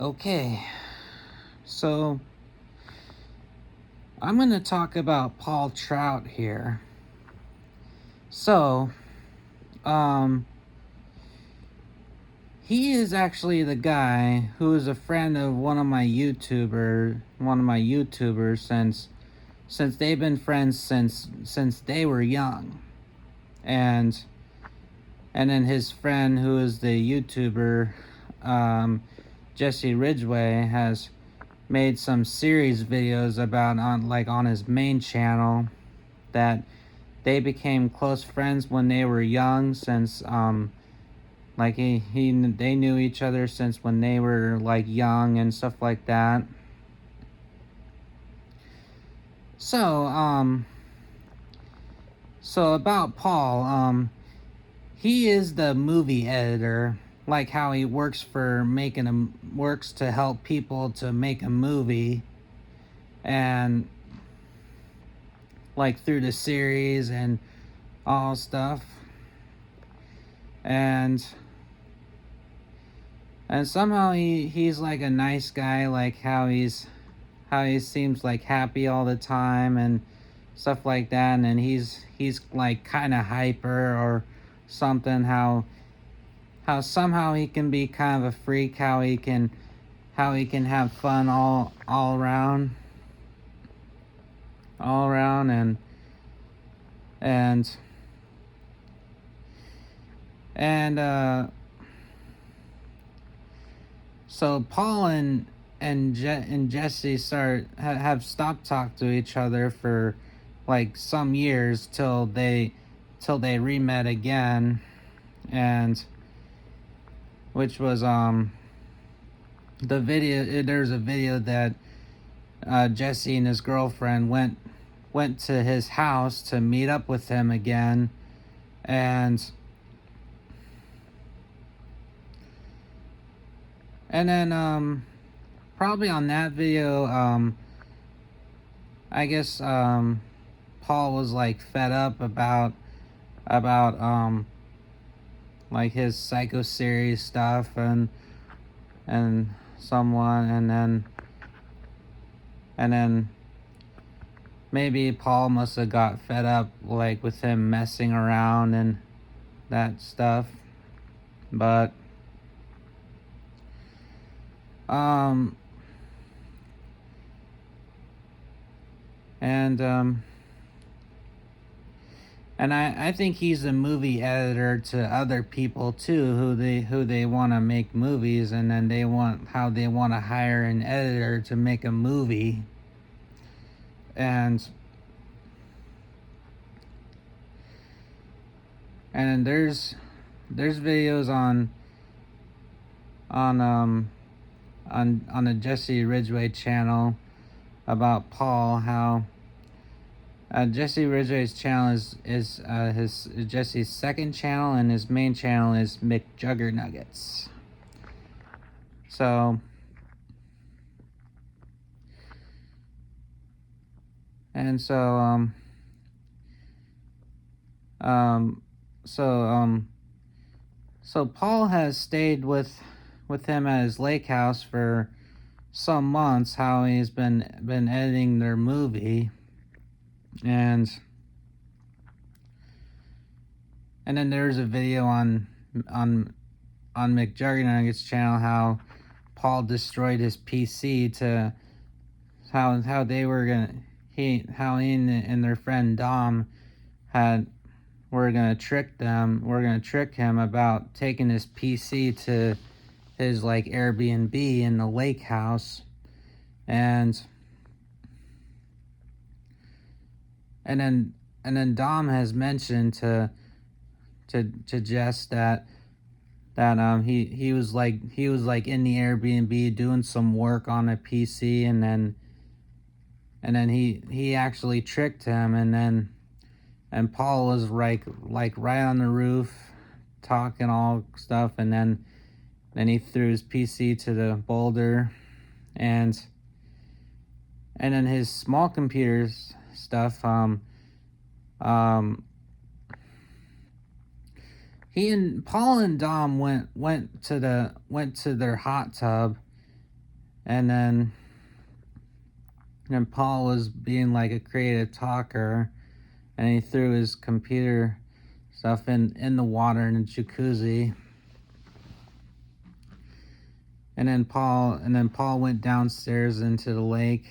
Okay, so I'm going to talk about Paul Trout here. So, um, he is actually the guy who is a friend of one of my YouTubers since they've been friends since they were young, and then his friend who is the YouTuber, um, Jesse Ridgway has made some series videos about on his main channel that they became close friends when they were young, since they knew each other since when they were like young and stuff like that. So um so about Paul, he is the movie editor, like how he works to help people to make a movie, and like through the series and all stuff. And somehow he's like a nice guy, like how he seems like happy all the time and stuff like that. And then he's like kind of hyper or something. How somehow he can be kind of a freak. How he can have fun all around. And so Paul and Jesse have stopped talk to each other for like some years till they re-met again. And which was the video there's a video that Jesse and his girlfriend went to his house to meet up with him again. And and then probably on that video, I guess Paul was like fed up about like his Psycho series stuff and someone. And then maybe Paul must have got fed up like with him messing around and that stuff. But um and and I think he's a movie editor to other people too, who they want to make movies, and then they want to hire an editor to make a movie. And and there's videos on um on the Jesse Ridgway channel about Paul, how Jesse Ridgway's channel is his Jesse's second channel, and his main channel is McJuggernuggets. So and so um so so Paul has stayed with him at his lake house for some months, how he's been editing their movie. And and then there's a video on on McJuggernuggets channel how Paul destroyed his PC to how they were gonna he and their friend Dom had were gonna trick him about taking his PC to his like Airbnb in the lake house. And and then and then Dom has mentioned to Jess that he was like in the Airbnb doing some work on a PC. And then he actually tricked him. And Paul was like right on the roof talking all stuff. And then he threw his PC to the boulder. And and then his small computers stuff, um he and Paul and Dom went to their hot tub and then Paul was being like a creative talker, and he threw his computer stuff in the water in the jacuzzi. And then Paul went downstairs into the lake,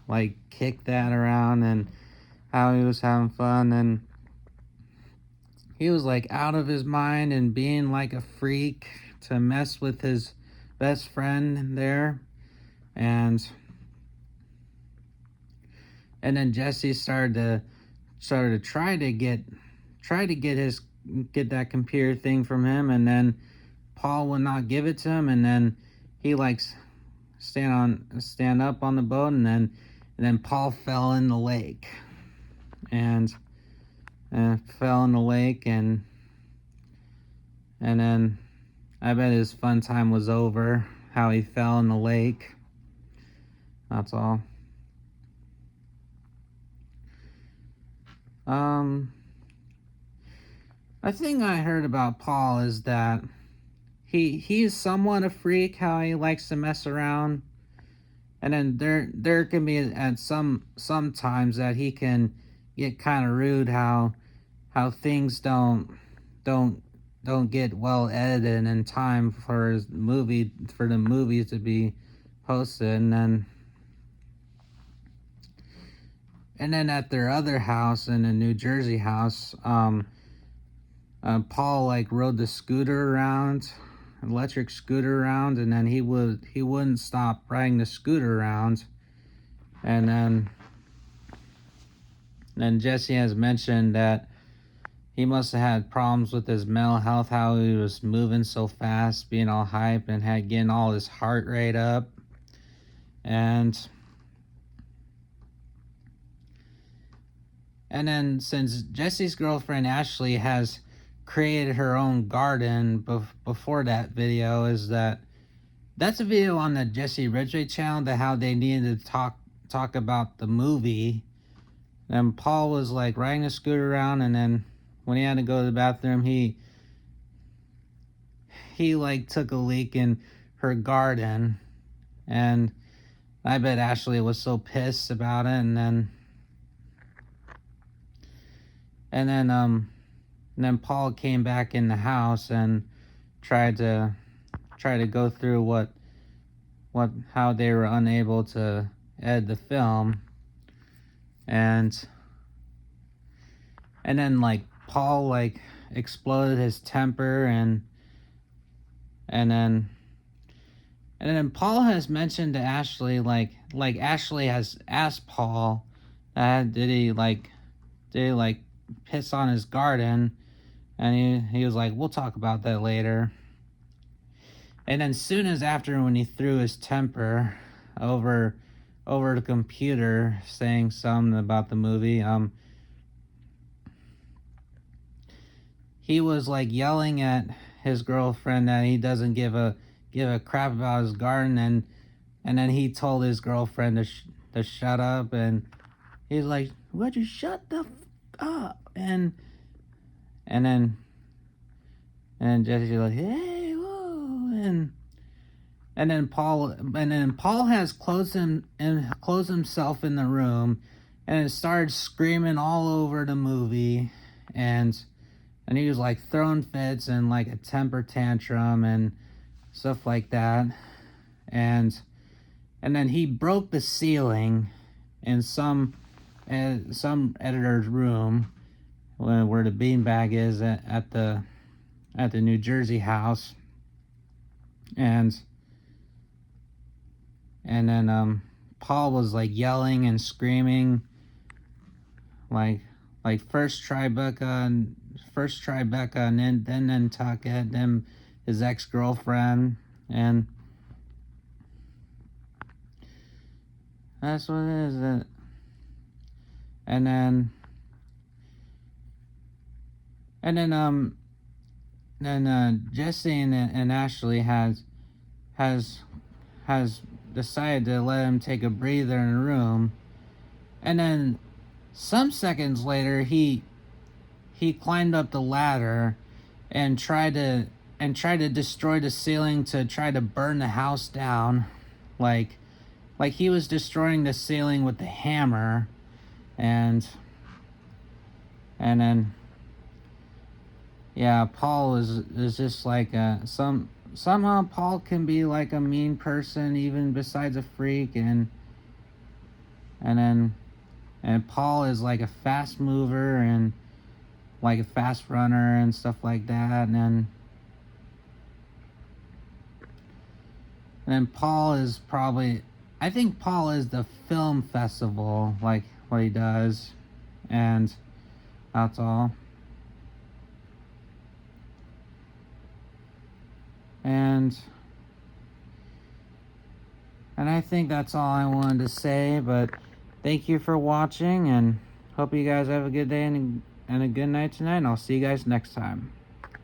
like kicked that around, and how he was having fun, and he was like out of his mind and being like a freak to mess with his best friend there. And and then Jesse started to try to get that computer thing from him, and then Paul would not give it to him, and then he likes stand up on the boat, and then Paul fell in the lake, and fell in the lake, and then I bet his fun time was over. How he fell in the lake. That's all. Um, a thing I heard about Paul is that he's somewhat a freak. How he likes to mess around, and then there can be at some times that he can get kind of rude. How things don't don't get well edited in time for the movies to be posted, and then at their other house in the New Jersey house, Paul like rode the scooter around, electric scooter around, and then he wouldn't stop riding the scooter around, and then Jesse has mentioned that he must have had problems with his mental health, how he was moving so fast, being all hype, and had getting all his heart rate up. And then since Jesse's girlfriend Ashley has created her own garden before that video, that's a video on the Jesse Ridgway channel, that how they needed to talk about the movie. And Paul was like riding a scooter around, and then when he had to go to the bathroom, he like took a leak in her garden, and I bet Ashley was so pissed about it, and then Paul came back in the house and tried to go through how they were unable to edit the film, and then like Paul like exploded his temper, and then Paul has mentioned to Ashley, like Ashley has asked Paul, did he piss on his garden, and he was like, we'll talk about that later. And then soon as after, when he threw his temper over the computer saying something about the movie, he was like yelling at his girlfriend that he doesn't give a crap about his garden, and then he told his girlfriend to shut up, and he's like, would you shut the up? And Jesse's like, hey, whoa, and then Paul has closed himself in the room, and started screaming all over the movie, and he was like throwing fits and like a temper tantrum and stuff like that, and then he broke the ceiling in some editor's room, where the beanbag is at the New Jersey house, and then Paul was like yelling and screaming, like first Tribeca, and then Nantucket, then his ex-girlfriend, and that's what it is. And then Jesse and Ashley has decided to let him take a breather in the room, and then some seconds later he climbed up the ladder and tried to destroy the ceiling to try to burn the house down, like he was destroying the ceiling with the hammer, and then yeah, Paul is just like somehow Paul can be like a mean person even besides a freak, and then and Paul is like a fast mover and like a fast runner and stuff like that, and then Paul is probably, I think Paul is the film festival, like what he does, and that's all. And I think that's all I wanted to say, but thank you for watching, and hope you guys have a good day and a good night tonight, and I'll see you guys next time.